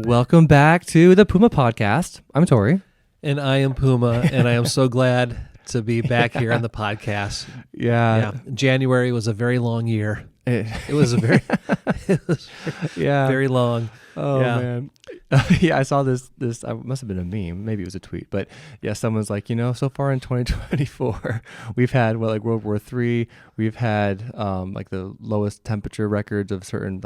Welcome back to the Puma Podcast. I'm Tory. And I am Puma, and I am so glad to be back here on the podcast. Yeah. January was a very long year. It was very long. Oh, man. I saw this, must have been a meme. Maybe it was a tweet. But yeah, someone's like, so far in 2024, we've had, World War III. We've had the lowest temperature records of certain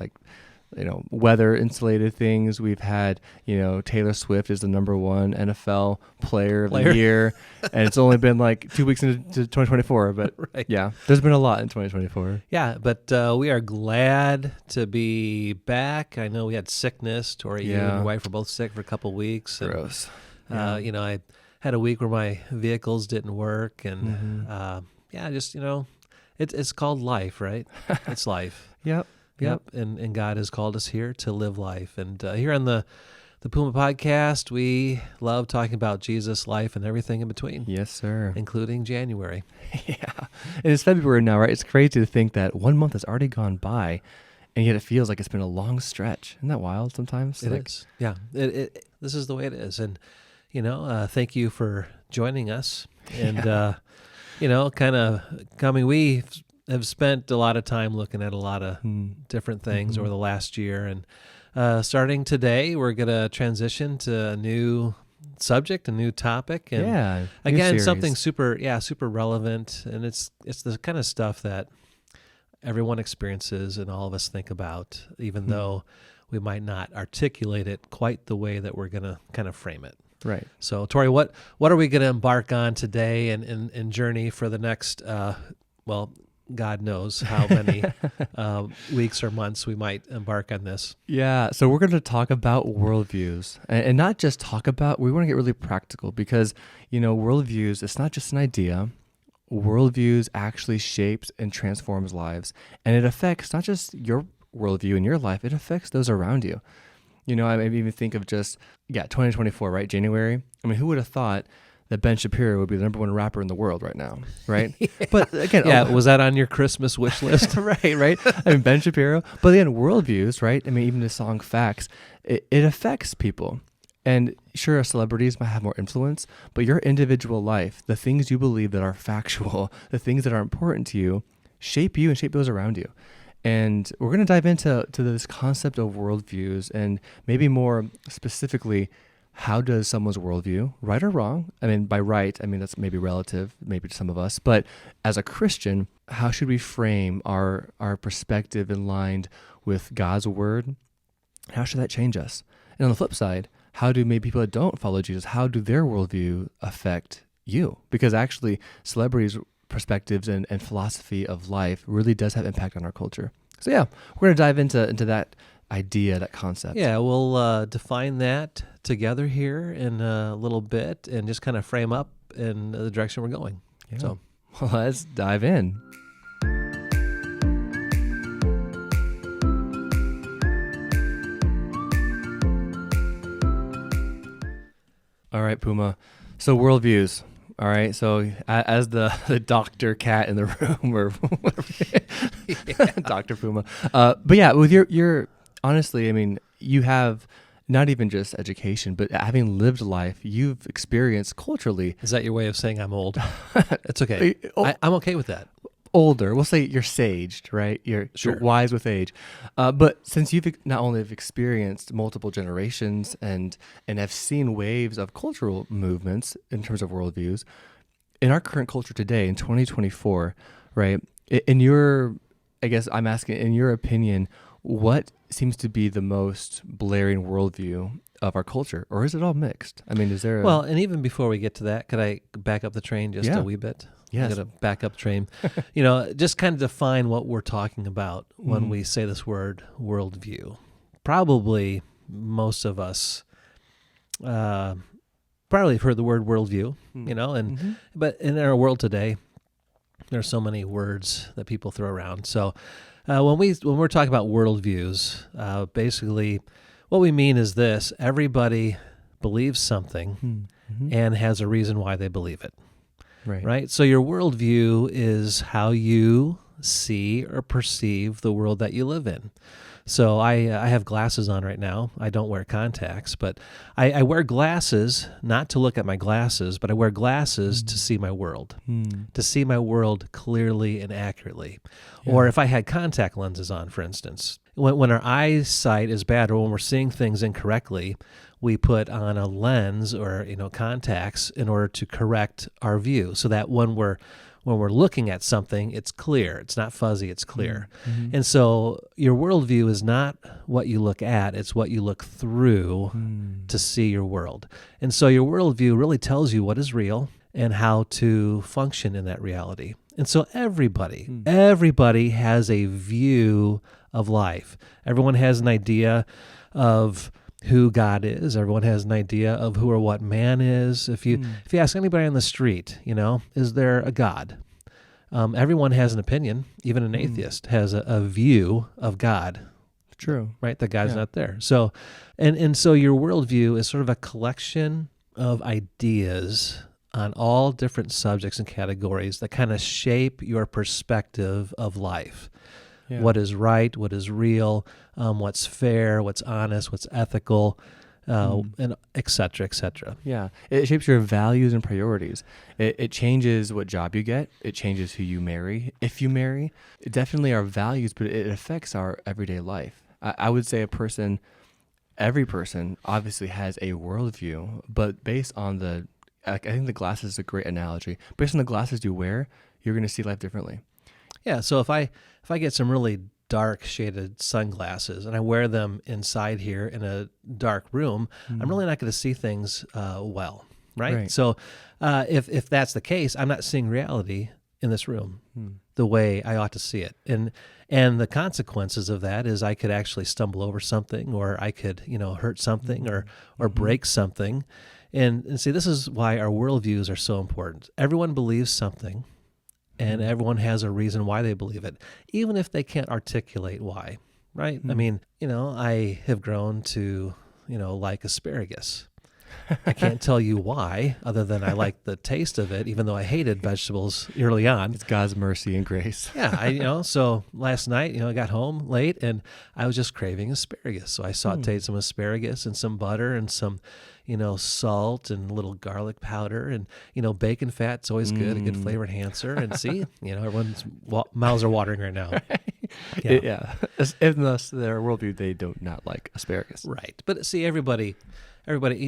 weather insulated things. We've had, Taylor Swift is the number one NFL player of the year. And it's only been 2 weeks into 2024. But right. Yeah, there's been a lot in 2024. Yeah, but we are glad to be back. I know we had sickness. Tori, you and your wife were both sick for a couple of weeks. Gross. And, I had a week where my vehicles didn't work. And it's called life, right? It's life. Yep. And God has called us here to live life. And here on the Puma Podcast, we love talking about Jesus, life, and everything in between. Yes, sir. Including January. Yeah. And it's February now, right? It's crazy to think that 1 month has already gone by, and yet it feels like it's been a long stretch. Isn't that wild sometimes? It is. Yeah. This is the way it is. And, thank you for joining us. And, we have spent a lot of time looking at a lot of different things over the last year. And starting today, we're going to transition to a new subject, a new topic. And again, something super relevant. And it's the kind of stuff that everyone experiences and all of us think about, even though we might not articulate it quite the way that we're going to kind of frame it. Right. So, Tori, what are we going to embark on today and journey for the next, God knows how many weeks or months we might embark on this. Yeah, so we're going to talk about worldviews, and not just talk about, we want to get really practical because, worldviews, it's not just an idea. Worldviews actually shapes and transforms lives, and it affects not just your worldview in your life, it affects those around you. I maybe even think of 2024, right? January. I mean, who would have thought that Ben Shapiro would be the number one rapper in the world right now, right? But again, was that on your Christmas wish list? right. I mean, Ben Shapiro. But again, worldviews, right? I mean, even the song Facts, it affects people. And sure, celebrities might have more influence, but your individual life, the things you believe that are factual, the things that are important to you, shape you and shape those around you. And we're going to dive into this concept of worldviews and maybe more specifically, how does someone's worldview, right or wrong? I mean, by right, that's maybe relative, maybe to some of us, but as a Christian, how should we frame our perspective in line with God's word? How should that change us? And on the flip side, how do maybe people that don't follow Jesus, how do their worldview affect you? Because actually, celebrities' perspectives and philosophy of life really does have impact on our culture. So yeah, we're going to dive into that idea, that concept. Yeah, we'll define that together here in a little bit and just kind of frame up in the direction we're going. Yeah. So let's dive in. All right, Puma. So worldviews. All right, so as the Dr. cat in the room, or whatever, Dr. Puma. But yeah, with your honestly, you have not even just education, but having lived life, you've experienced culturally. Is that your way of saying I'm old? It's okay. I'm okay with that. Older, we'll say you're saged, right? You're wise with age. But since you've not only have experienced multiple generations and have seen waves of cultural movements in terms of worldviews, in our current culture today, in 2024, right? In your opinion, what seems to be the most blaring worldview of our culture, or is it all mixed? Is there and even before we get to that, could I back up the train just a wee bit? Yes. I'm going to back up train. Just kind of define what we're talking about when we say this word worldview. Probably most of us probably have heard the word worldview, but in our world today, there are so many words that people throw around. So when we're talking about worldviews, basically what we mean is this: everybody believes something and has a reason why they believe it. Right. So your worldview is how you see or perceive the world that you live in. So I have glasses on right now. I don't wear contacts, but I wear glasses not to look at my glasses, but I wear glasses to see my world, to see my world clearly and accurately. Yeah. Or if I had contact lenses on, for instance, when our eyesight is bad or when we're seeing things incorrectly, we put on a lens or contacts in order to correct our view, so that when we're looking at something, it's clear. It's not fuzzy, it's clear. Mm-hmm. And so your worldview is not what you look at, it's what you look through to see your world. And so your worldview really tells you what is real and how to function in that reality. And so everybody has a view of life. Everyone has an idea of who God is. Everyone has an idea of who or what man is. If you ask anybody on the street, is there a God? Everyone has an opinion. Even an atheist has a view of God. True. Right? That God's not there. So, and so your worldview is sort of a collection of ideas on all different subjects and categories that kind of shape your perspective of life. Yeah. What is right, what is real, what's fair, what's honest, what's ethical, and et cetera, et cetera. Yeah, it shapes your values and priorities. It changes what job you get. It changes who you marry, if you marry. It definitely our values, but it affects our everyday life. I would say every person obviously has a worldview, but based on I think the glasses is a great analogy. Based on the glasses you wear, you're going to see life differently. Yeah, so if I get some really dark shaded sunglasses and I wear them inside here in a dark room, I'm really not going to see things well, right? So if that's the case, I'm not seeing reality in this room the way I ought to see it. And the consequences of that is I could actually stumble over something, or I could, hurt something or break something. And see, this is why our worldviews are so important. Everyone believes something. And everyone has a reason why they believe it, even if they can't articulate why, right? I mean, I have grown to, like asparagus. I can't tell you why, other than I like the taste of it, even though I hated vegetables early on. It's God's mercy and grace. Yeah, so last night, I got home late and I was just craving asparagus. So I sauteed some asparagus and some butter and some, salt and a little garlic powder and, bacon fat's always good, a good flavor enhancer. And see, everyone's mouths are watering right now. Yeah. Unless their worldview, they do not like asparagus. Right. But see, everybody,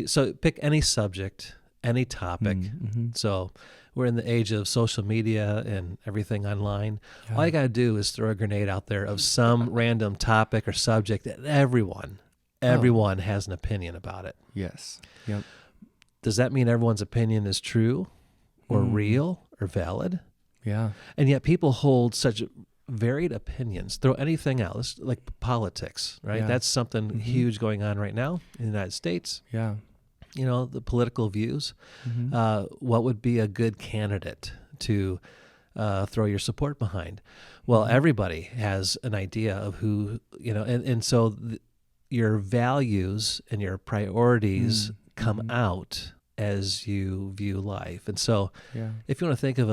so pick any subject, any topic. So we're in the age of social media and everything online. Yeah. All you got to do is throw a grenade out there of some random topic or subject that everyone has an opinion about it. Yes. Yep. Does that mean everyone's opinion is true or real or valid? Yeah. And yet people hold such varied opinions. Throw anything out. It's like politics, right? Yeah. That's something huge going on right now in the United States. Yeah. The political views. What would be a good candidate to throw your support behind? Well, everybody has an idea of who, and so your values and your priorities come out as you view life. And so if you want to think of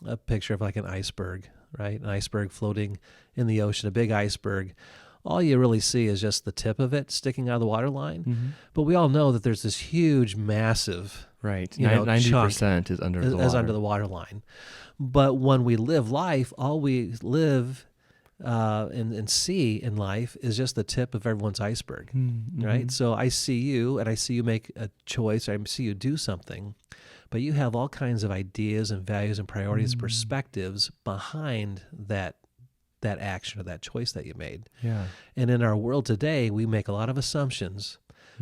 a picture of like an iceberg, right? An iceberg floating in the ocean, a big iceberg. All you really see is just the tip of it sticking out of the water line. But we all know that there's this huge, massive, 90% is under the water. Is under the water line. But when we live life, all we live and see in life is just the tip of everyone's iceberg, right? So I see you, and I see you make a choice, or I see you do something, but you have all kinds of ideas and values and priorities and perspectives behind that action or that choice that you made. Yeah. And in our world today, we make a lot of assumptions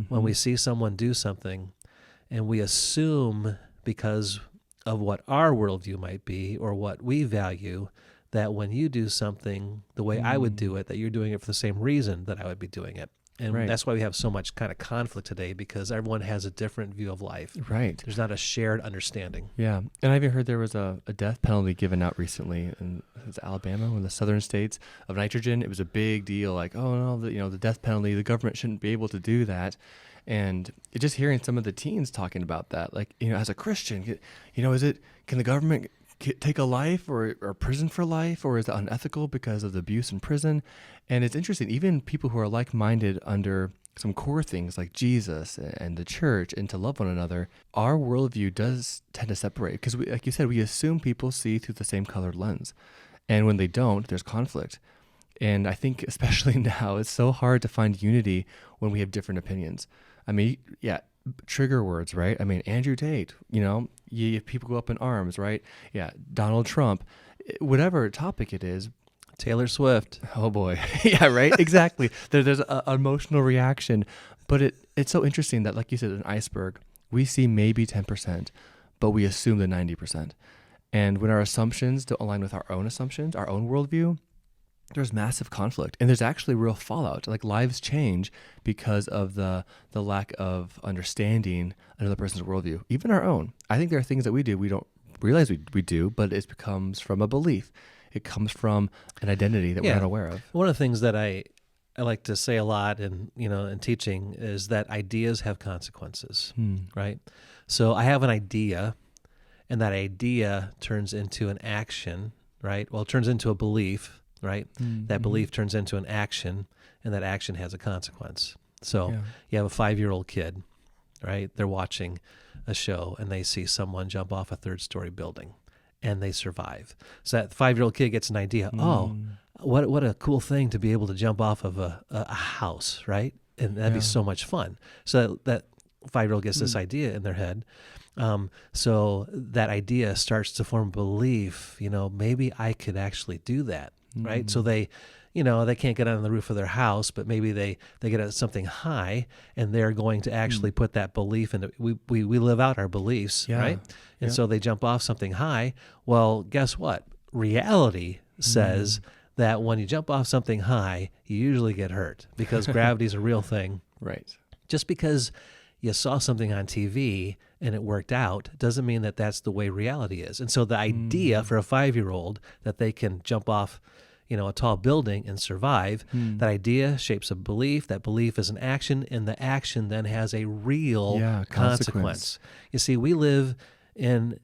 when we see someone do something, and we assume because of what our worldview might be or what we value, that when you do something the way I would do it, that you're doing it for the same reason that I would be doing it. And that's why we have so much kind of conflict today, because everyone has a different view of life. Right. There's not a shared understanding. Yeah. And I even heard there was a death penalty given out recently in Alabama, one of the southern states, of nitrogen. It was a big deal. Like, oh, no, the death penalty, the government shouldn't be able to do that. And just hearing some of the teens talking about that, like, as a Christian, can the government take a life or prison for life, or is it unethical because of the abuse in prison? And it's interesting, even people who are like-minded under some core things like Jesus and the church and to love one another, our worldview does tend to separate because, like you said, we assume people see through the same colored lens. And when they don't, there's conflict. And I think especially now, it's so hard to find unity when we have different opinions. I mean, yeah, trigger words, right? I mean, Andrew Tate, people go up in arms, right? Yeah, Donald Trump, whatever topic it is. Taylor Swift. Oh boy. Yeah, right? Exactly. There's an emotional reaction. But it's so interesting that, like you said, an iceberg, we see maybe 10%, but we assume the 90%. And when our assumptions don't align with our own assumptions, our own worldview, there's massive conflict. And there's actually real fallout. Like lives change because of the lack of understanding another person's worldview, even our own. I think there are things that we do we don't realize we do, but it comes from a belief. It comes from an identity that we're not aware of. One of the things that I like to say a lot in teaching is that ideas have consequences, right? So I have an idea, and that idea turns into an action, right? Well, it turns into a belief, right? That belief turns into an action, and that action has a consequence. So you have a 5-year-old kid, right? They're watching a show, and they see someone jump off a 3rd-story building. And they survive. So that 5-year-old kid gets an idea. Oh, what a cool thing to be able to jump off of a house, right? And that'd be so much fun. So that 5-year-old gets this idea in their head. So that idea starts to form belief. Maybe I could actually do that, right? So they can't get on the roof of their house, but maybe they get at something high, and they're going to actually put that belief into. We live out our beliefs, right? And so they jump off something high. Well, guess what? Reality says that when you jump off something high, you usually get hurt because gravity's a real thing. Right. Just because you saw something on TV and it worked out doesn't mean that that's the way reality is. And so the idea for a 5-year-old that they can jump off a tall building and survive, that idea shapes a belief. That belief is an action, and the action then has a real consequence. You see, we live in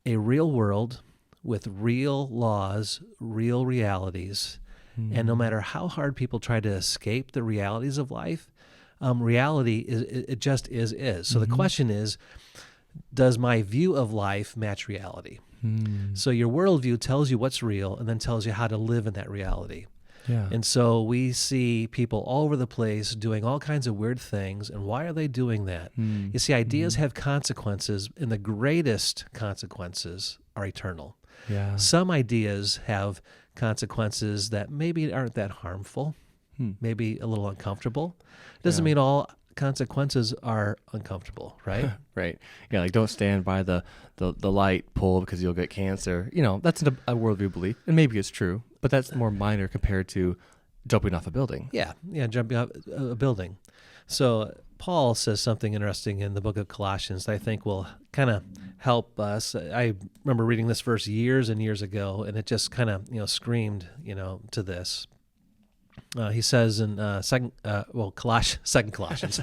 a real world with real laws, real realities, and no matter how hard people try to escape the realities of life, reality it just is. So the question is, does my view of life match reality? So your worldview tells you what's real and then tells you how to live in that reality. Yeah. And so we see people all over the place doing all kinds of weird things. And why are they doing that? You see, ideas have consequences, and the greatest consequences are eternal. Yeah. Some ideas have consequences that maybe aren't that harmful, maybe a little uncomfortable. Doesn't mean all consequences are uncomfortable, right? Right. Yeah, like don't stand by the light pole because you'll get cancer. That's a worldview belief, and maybe it's true, but that's more minor compared to jumping off a building. Yeah, jumping off a building. So Paul says something interesting in the book of Colossians that I think will kind of help us. I remember reading this verse years and years ago, and it just kind of screamed to this. He says in Second Colossians.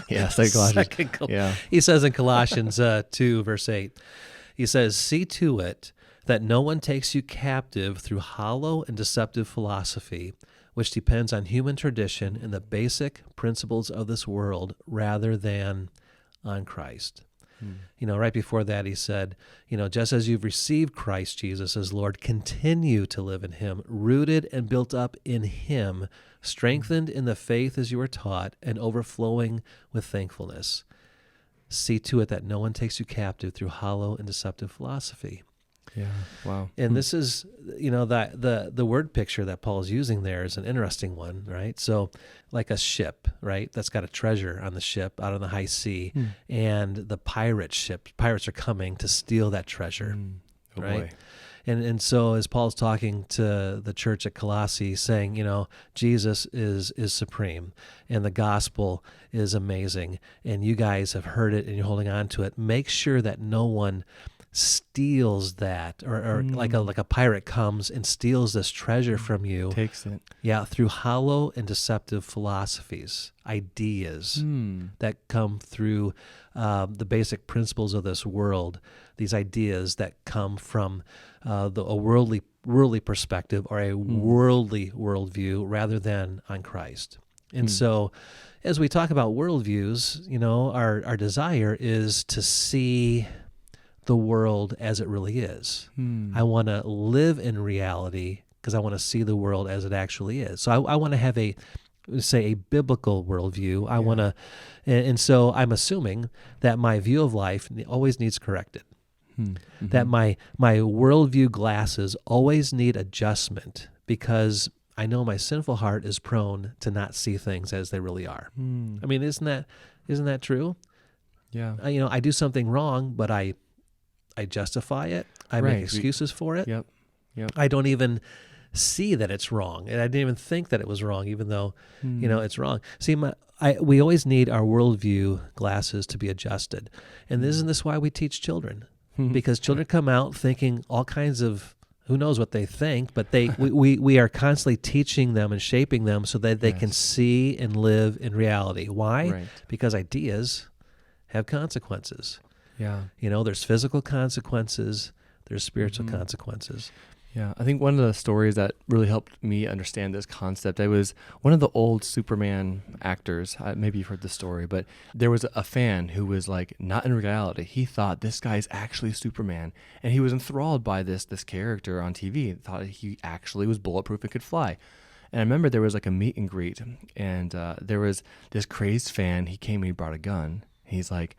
Yeah, Second Colossians. Yeah. He says in Colossians 2, verse 8, he says, "See to it that no one takes you captive through hollow and deceptive philosophy, which depends on human tradition and the basic principles of this world rather than on Christ." Right before that, he said, just as you've received Christ Jesus as Lord, continue to live in him, rooted and built up in him, strengthened in the faith as you were taught, and overflowing with thankfulness. See to it that no one takes you captive through hollow and deceptive philosophy. Yeah. Wow. And this is, that the word picture that Paul is using there is an interesting one, right? So like a ship, right? That's got a treasure on the ship out on the high sea, and the pirates are coming to steal that treasure, right? Boy. And so as Paul's talking to the church at Colossae, saying, Jesus is supreme, and the gospel is amazing, and you guys have heard it and you're holding on to it. Make sure that no one steals that, or like a pirate comes and steals this treasure from you. Takes it. Yeah, through hollow and deceptive philosophies, ideas that come through the basic principles of this world, these ideas that come from a worldly perspective or a worldly worldview rather than on Christ. And so as we talk about worldviews, our desire is to see the world as it really is. I want to live in reality because I want to see the world as it actually is. So I want to have a biblical worldview. I want to, and so I'm assuming that my view of life always needs corrected. That my worldview glasses always need adjustment because I know my sinful heart is prone to not see things as they really are. I mean, isn't that true? Yeah. I do something wrong, but I justify it. I make excuses for it. Yep. I don't even see that it's wrong, and I didn't even think that it was wrong, even though it's wrong. See, we always need our worldview glasses to be adjusted, and isn't this why we teach children? Because children come out thinking all kinds of, who knows what they think, but we are constantly teaching them and shaping them so that they can see and live in reality. Why? Right. Because ideas have consequences. Yeah. There's physical consequences, there's spiritual consequences. Yeah, I think one of the stories that really helped me understand this concept, I was one of the old Superman actors. Maybe you've heard the story, but there was a fan who was like, not in reality. He thought this guy's actually Superman, and he was enthralled by this character on TV. He thought he actually was bulletproof and could fly. And I remember there was like a meet and greet, and there was this crazed fan. He came and he brought a gun. He's like,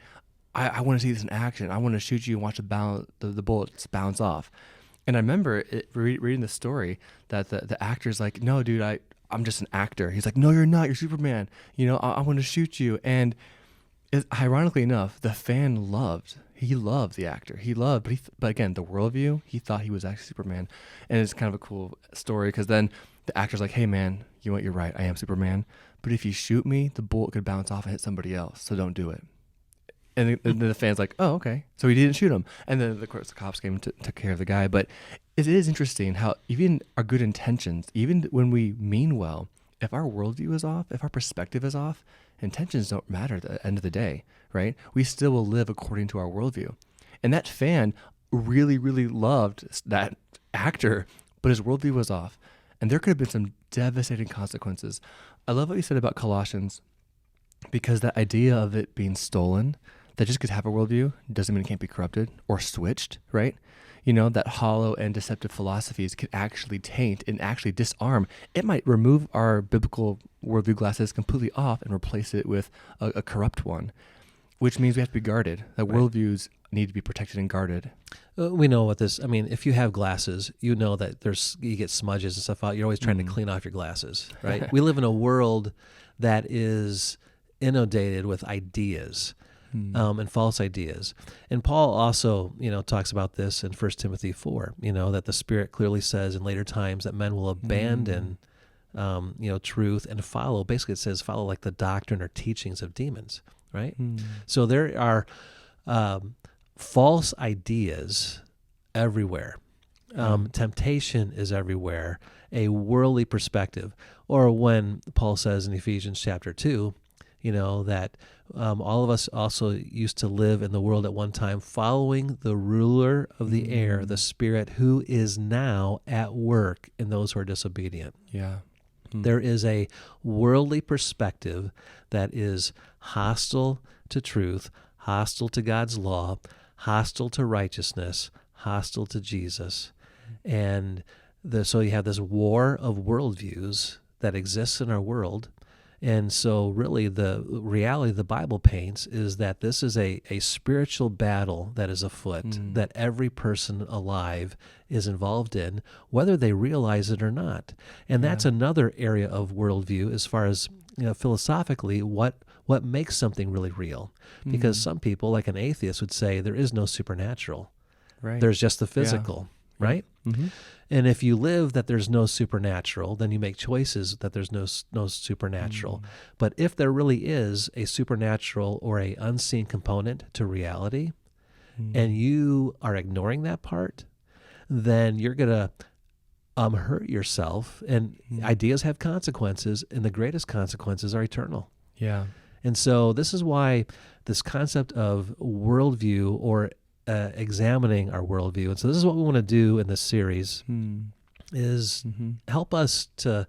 I want to see this in action. I want to shoot you and watch the bullets bounce off. And I remember reading the story that the actor's like, no, dude, I'm just an actor. He's like, no, you're not. You're Superman. I want to shoot you. And ironically enough, the fan loved the actor. But again, the worldview, he thought he was actually Superman. And it's kind of a cool story because then the actor's like, hey, man, you're right. I am Superman. But if you shoot me, the bullet could bounce off and hit somebody else. So don't do it. And the fan's like, oh, okay. So he didn't shoot him. And then, of course, the cops came and took care of the guy. But it is interesting how even our good intentions, even when we mean well, if our worldview is off, if our perspective is off, intentions don't matter at the end of the day, right? We still will live according to our worldview. And that fan really, really loved that actor, but his worldview was off. And there could have been some devastating consequences. I love what you said about Colossians, because that idea of it being stolen, that just could have a worldview doesn't mean it can't be corrupted or switched, right? That hollow and deceptive philosophies could actually taint and actually disarm. It might remove our biblical worldview glasses completely off and replace it with a corrupt one, which means we have to be guarded. That worldviews need to be protected and guarded. We know what this, if you have glasses, you know that you get smudges and stuff out. You're always trying to clean off your glasses, right? We live in a world that is inundated with ideas. And false ideas. And Paul also, talks about this in 1 Timothy 4, that the Spirit clearly says in later times that men will abandon, truth and follow like the doctrine or teachings of demons, right? So there are false ideas everywhere. Temptation is everywhere, a worldly perspective. Or when Paul says in Ephesians chapter 2, that all of us also used to live in the world at one time, following the ruler of the air, the Spirit, who is now at work in those who are disobedient. Yeah. There is a worldly perspective that is hostile to truth, hostile to God's law, hostile to righteousness, hostile to Jesus. And so you have this war of worldviews that exists in our world. And so really the reality the Bible paints is that this is a spiritual battle that is afoot, that every person alive is involved in, whether they realize it or not. And that's another area of worldview as far as philosophically what makes something really real. Because some people, like an atheist, would say there is no supernatural. Right. There's just the physical, right? Mm-hmm. And if you live that there's no supernatural, then you make choices that there's no supernatural. But if there really is a supernatural or a unseen component to reality, and you are ignoring that part, then you're going to hurt yourself. And ideas have consequences, and the greatest consequences are eternal. Yeah. And so this is why this concept of worldview, or examining our worldview. And so this is what we want to do in this series, is help us to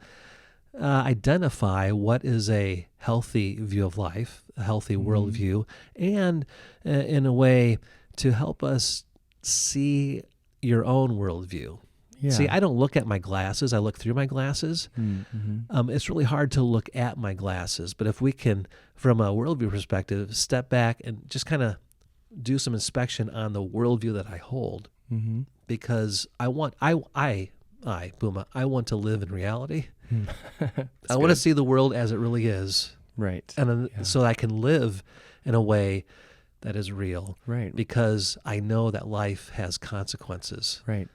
identify what is a healthy view of life, a healthy worldview, and in a way to help us see your own worldview. Yeah. See, I don't look at my glasses. I look through my glasses. It's really hard to look at my glasses. But if we can, from a worldview perspective, step back and just kind of do some inspection on the worldview that I hold, because I want to live in reality. I want to see the world as it really is. Right. And so I can live in a way that is real. Right. Because I know that life has consequences. Right.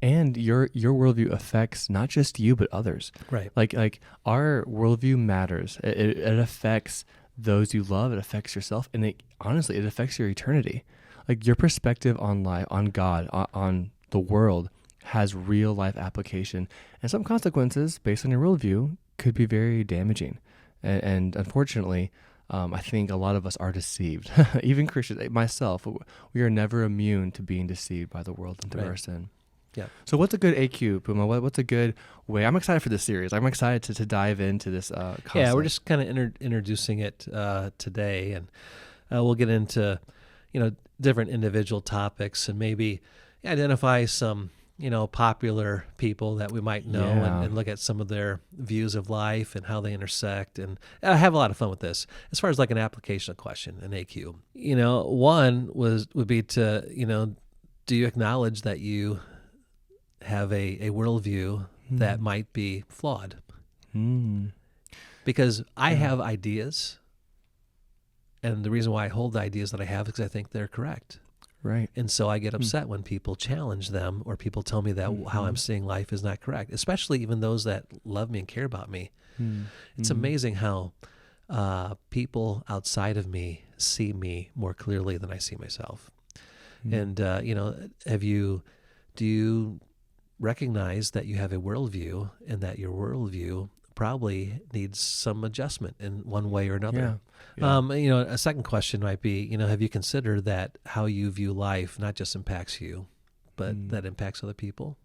And your worldview affects not just you, but others. Right. Like our worldview matters. It affects those you love. It affects yourself. And it affects your eternity. Like your perspective on life, on God, on the world has real life application. And some consequences based on your worldview could be very damaging. And unfortunately, I think a lot of us are deceived. Even Christians, myself, we are never immune to being deceived by the world and through our sin. Yeah. So what's a good AQ, Puma? What's a good way? I'm excited for this series. I'm excited to dive into this concept. Yeah, we're just kind of introducing it today, and we'll get into different individual topics and maybe identify some popular people that we might know and look at some of their views of life and how they intersect, and have a lot of fun with this. As far as like an applicational question, an AQ, one would be to do you acknowledge that you have a worldview that might be flawed? Because I have ideas, and the reason why I hold the ideas that I have is because I think they're correct. Right. And so I get upset when people challenge them, or people tell me that how I'm seeing life is not correct, especially even those that love me and care about me. It's amazing how people outside of me see me more clearly than I see myself. And, do you recognize that you have a worldview, and that your worldview probably needs some adjustment in one way or another? Yeah. A second question might be, have you considered that how you view life not just impacts you, but that impacts other people?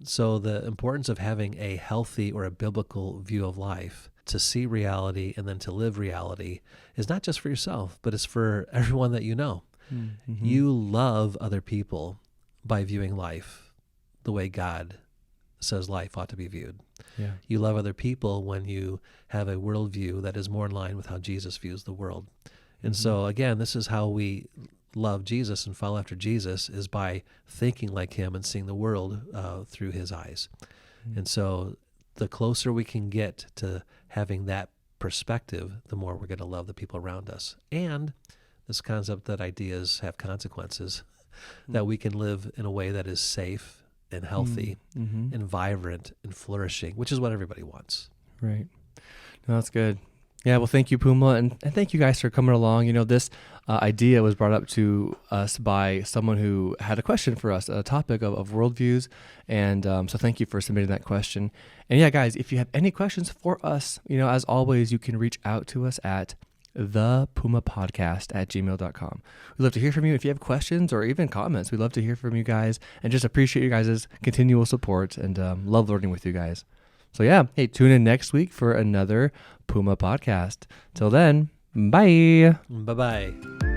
So the importance of having a healthy or a biblical view of life, to see reality and then to live reality, is not just for yourself, but it's for everyone that you know. You love other people by viewing life the way God says life ought to be viewed. Yeah. You love other people when you have a worldview that is more in line with how Jesus views the world. And so, again, this is how we love Jesus and follow after Jesus, is by thinking like him and seeing the world through his eyes. And so the closer we can get to having that perspective, the more we're going to love the people around us. And this concept that ideas have consequences, that we can live in a way that is safe and healthy and vibrant and flourishing, which is what everybody wants. Right. No, that's good. Yeah, well, thank you, Puma, and thank you guys for coming along. This idea was brought up to us by someone who had a question for us, a topic of worldviews, and so thank you for submitting that question. And yeah, guys, if you have any questions for us, as always, you can reach out to us at thepumapodcast@gmail.com. We'd love to hear from you. If you have questions or even comments, we'd love to hear from you guys, and just appreciate you guys' continual support, and love learning with you guys. So yeah, hey, tune in next week for another Puma Podcast. Till then, bye. Bye-bye.